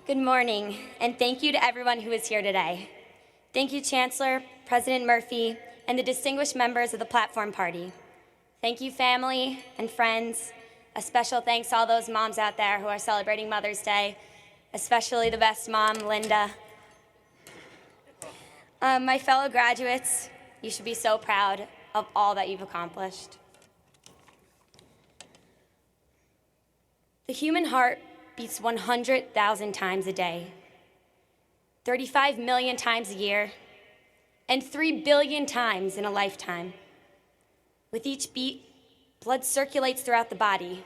Good morning, and thank you to everyone who is here today. Thank you, Chancellor, President Murphy, and the distinguished members of the Platform Party. Thank you, family and friends. A special thanks to all those moms out there who are celebrating Mother's Day, especially the best mom, Linda. My fellow graduates, you should be so proud of all that you've accomplished. The human heart beats 100,000 times a day, 35 million times a year, and 3 billion times in a lifetime. With each beat, blood circulates throughout the body,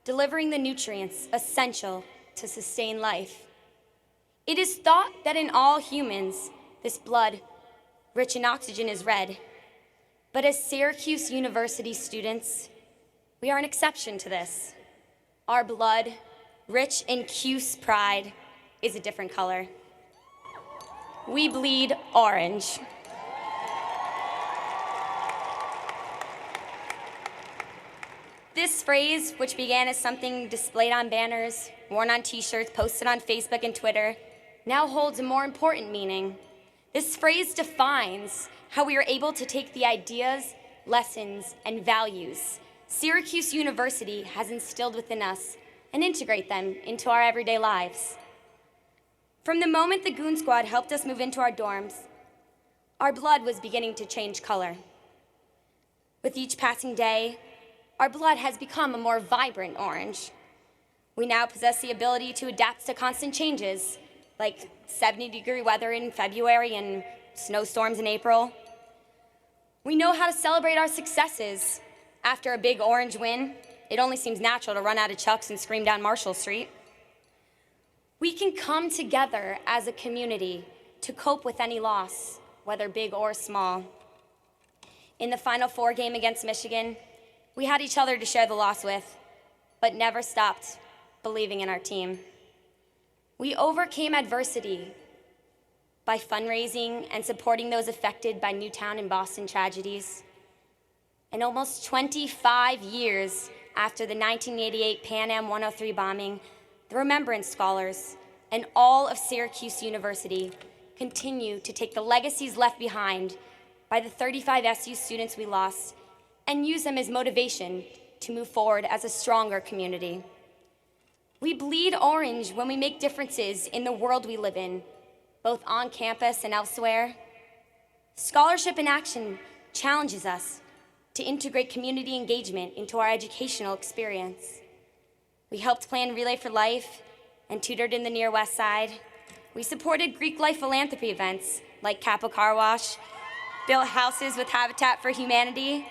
delivering the nutrients essential to sustain life. It is thought that in all humans, this blood, rich in oxygen, is red. But as Syracuse University students, we are an exception to this. Our blood, rich in Cuse pride, is a different color. We bleed orange. This phrase, which began as something displayed on banners, worn on t-shirts, posted on Facebook and Twitter, now holds a more important meaning. This phrase defines how we are able to take the ideas, lessons, and values Syracuse University has instilled within us and integrate them into our everyday lives. From the moment the Goon Squad helped us move into our dorms, our blood was beginning to change color. With each passing day, our blood has become a more vibrant orange. We now possess the ability to adapt to constant changes, like 70-degree weather in February and snowstorms in April. We know how to celebrate our successes. After a big orange win, it only seems natural to run out of Chuck's and scream down Marshall Street. We can come together as a community to cope with any loss, whether big or small. In the Final Four game against Michigan, we had each other to share the loss with, but never stopped believing in our team. We overcame adversity by fundraising and supporting those affected by Newtown and Boston tragedies. And almost 25 years after the 1988 Pan Am 103 bombing, the Remembrance Scholars and all of Syracuse University continue to take the legacies left behind by the 35 SU students we lost and use them as motivation to move forward as a stronger community. We bleed orange when we make differences in the world we live in, both on campus and elsewhere. Scholarship in Action challenges us to integrate community engagement into our educational experience. We helped plan Relay for Life and tutored in the Near West Side. We supported Greek life philanthropy events like Kappa Car Wash, built houses with Habitat for Humanity,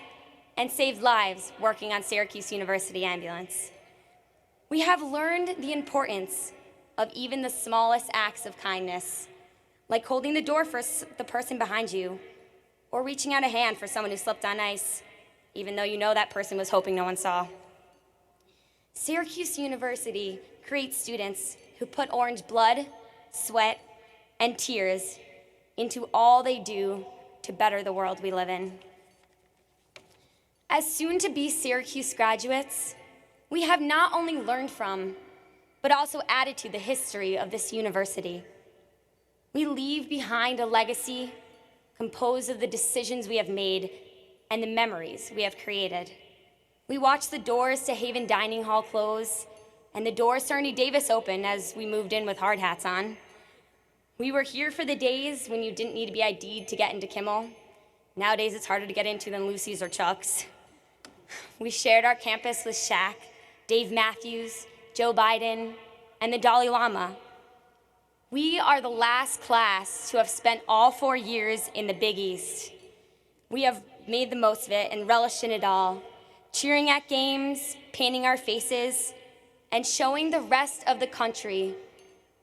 and saved lives working on Syracuse University Ambulance. We have learned the importance of even the smallest acts of kindness, like holding the door for the person behind you, or reaching out a hand for someone who slipped on ice, even though you know that person was hoping no one saw. Syracuse University creates students who put orange blood, sweat, and tears into all they do to better the world we live in. As soon-to-be Syracuse graduates, we have not only learned from, but also added to the history of this university. We leave behind a legacy composed of the decisions we have made and the memories we have created. We watched the doors to Haven Dining Hall close and the doors to Ernie Davis open as we moved in with hard hats on. We were here for the days when you didn't need to be ID'd to get into Kimmel. Nowadays, it's harder to get into than Lucy's or Chuck's. We shared our campus with Shaq, Dave Matthews, Joe Biden, and the Dalai Lama. We are the last class to have spent all 4 years in the Big East. We have made the most of it and relished in it all, cheering at games, painting our faces, and showing the rest of the country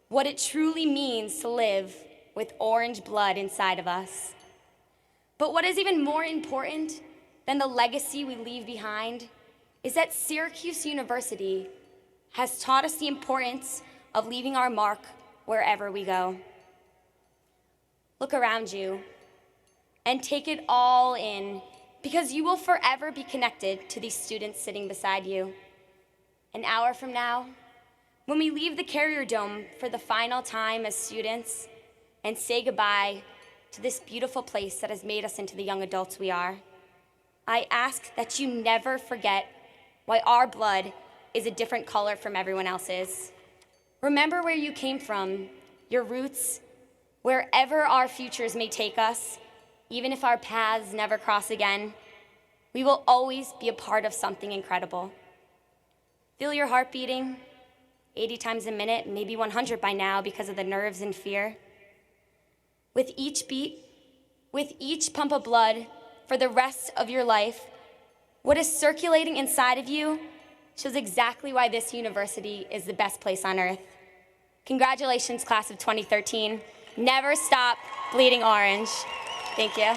what it truly means to live with orange blood inside of us. But what is even more important than the legacy we leave behind is that Syracuse University has taught us the importance of leaving our mark wherever we go. Look around you and take it all in, because you will forever be connected to these students sitting beside you. An hour from now, When we leave the Carrier Dome for the final time as students and say goodbye to this beautiful place that has made us into the young adults we are, I ask that you never forget why our blood is a different color from everyone else's. Remember where you came from, your roots, wherever our futures may take us, even if our paths never cross again, we will always be a part of something incredible. Feel your heart beating, 80 times a minute, maybe 100 by now because of the nerves and fear. With each beat, with each pump of blood, for the rest of your life, what is circulating inside of you shows exactly why this university is the best place on earth. Congratulations, class of 2013. Never stop bleeding orange. Thank you.